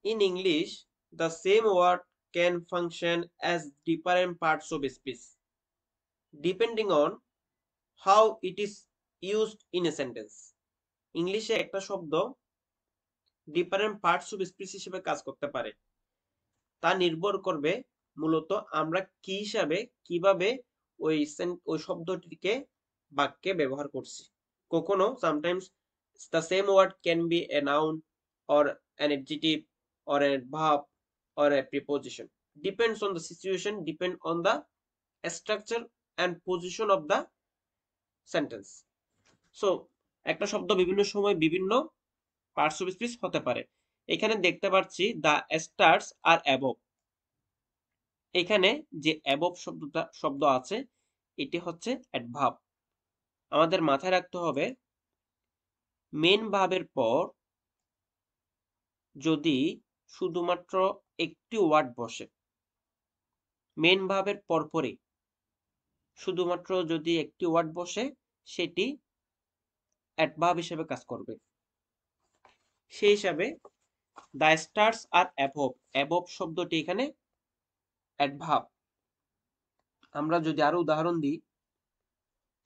In English, the same word can function as different parts of speech depending on how it is used in a sentence. ইংলিশে একটা শব্দ different parts of speech হিসেবে কাজ করতে পারে, তা নির্ভর করবে মূলত আমরা কি হিসাবে কিভাবে ওই শব্দটিকে বাক্যে ব্যবহার করছি। কখনো sometimes the same word can be a noun or an adjective or a verb or a preposition, depends on the situation, depend on the structure and position of the sentence. So একটা শব্দ বিভিন্ন সময় বিভিন্ন parts of speech হতে পারে। এখানে দেখতে পাচ্ছি দ্য স্টার্স আর অ্যাবভ। এখানে যে অ্যাবভ শব্দ আছে এটি হচ্ছে অ্যাডভার্ব। আমাদের মাথায় রাখতে হবে মেন ভার্বের পর যদি শুধুমাত্র একটি ওয়ার্ড বসে, মেন ভার্বের পরপরই শুধুমাত্র যদি একটি ওয়ার্ড বসে সেটি অ্যাডভার্ব হিসেবে কাজ করবে। সেই হিসাবে the stars are above, above শব্দটি এখানে অ্যাডভার্ব। আমরা যদি আরো উদাহরণ দিই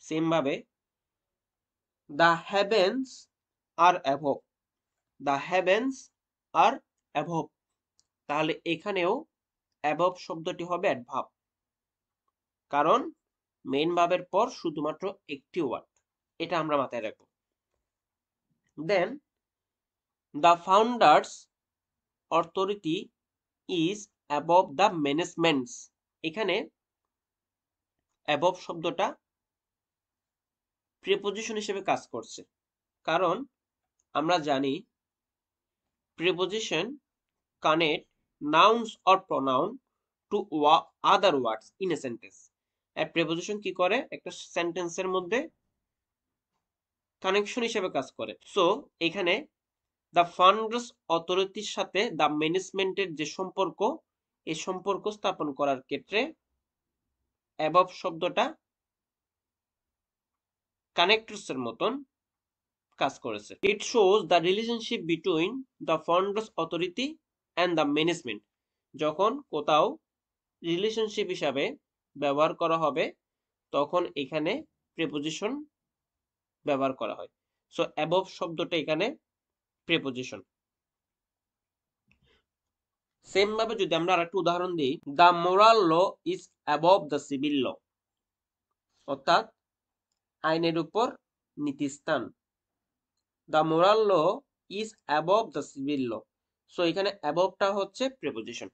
সেম ভাবে, the heavens are above, the heavens are above, তাহলে এখানেও অ্যাবভ শব্দটি হবে অ্যাডভার্ব, কারণ মেইন ভার্বের পর শুধুমাত্র একটি ওয়ার্ড, এটা আমরা মাথায় রাখবো। Then the founders authority is above the managements. এখানে অ্যাবভ শব্দটা প্রিপোজিশন হিসেবে কাজ করছে, কারণ আমরা জানি preposition connect nouns or pronoun to other words in a sentence. আর প্রিপোজিশন কি করে? একটা সেন্টেন্সের মধ্যে কানেকশন হিসেবে কাজ করে। সো এখানে দ্য ফান্ডস অথরিটির সাথে দ্য ম্যানেজমেন্টের যে সম্পর্ক, এই সম্পর্ক স্থাপন করার ক্ষেত্রে অ্যাবভ শব্দটা কানেক্টরস এর মতন কাজ করেছে। It shows the relationship between the funds authority and the management. যখন কোথাও রিলেশনশিপ হিসাবে ব্যবহার করা হবে তখন এখানে প্রিপোজিশন ব্যবহার করা হয়। সো অ্যাবভ শব্দটা এখানে প্রিপোজিশন। সেম ভাবে যদি আমরা আরেকটা উদাহরণ দিই, the moral law is above the civil law, অর্থাৎ আইনের উপর নীতিস্থান। The moral law is above the civil law, so এখানে অ্যাবভটা হচ্ছে preposition.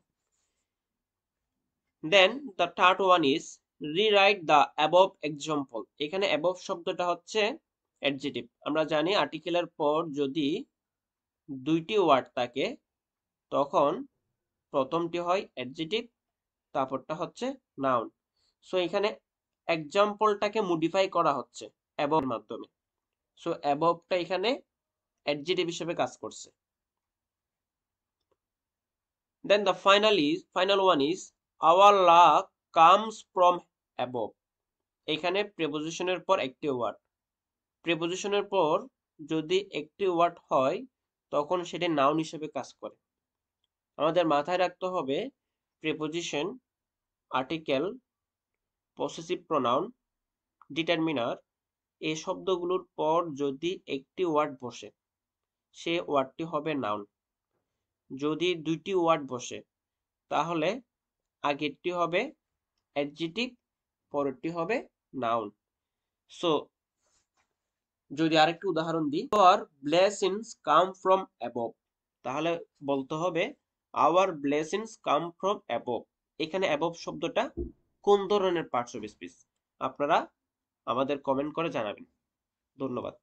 Then the third one is rewrite the above example. এখানে অ্যাবভ শব্দটা হচ্ছে অ্যাডজেটিভ। আমরা জানি আর্টিকেলের পর যদি দুইটি ওয়ার্ড থাকে তখন প্রথমটি হয় অ্যাডজেটিভ, তারপরটা হচ্ছে নাউন। সো এখানে এক্সাম্পলটাকে মডিফাই করা হচ্ছে অ্যাবভ মাধ্যমে। সো অ্যাবভটা এখানে অ্যাডজেটিভ হিসেবে কাজ করছে। Then the final one is our luck comes from above. এখানে প্রিপোজিশনের পর একটি ওয়ার্ড, প্রিপোজিশনের পর যদি একটি ওয়ার্ড হয় তখন সেটি নাউন হিসেবে কাজ করে। আমাদের মাথায় রাখতে হবে preposition, article, possessive pronoun, determiner, এই শব্দগুলোর পর যদি একটি ওয়ার্ড বসে সে ওয়ার্ডটি হবে নাউন। যদি দুইটি ওয়ার্ড বসে তাহলে আগেরটি হবে অ্যাডজেটিভ, পরেরটি হবে নাউন। সো যদি আরেকটি উদাহরণ দিই, our blessings come from above, তাহলে বলতে হবে our blessings come from above. এখানে অ্যাবভ শব্দটা কোন ধরনের পার্টস অফ স্পিচ আপনারা আমাদের কমেন্ট করে জানাবেন। ধন্যবাদ।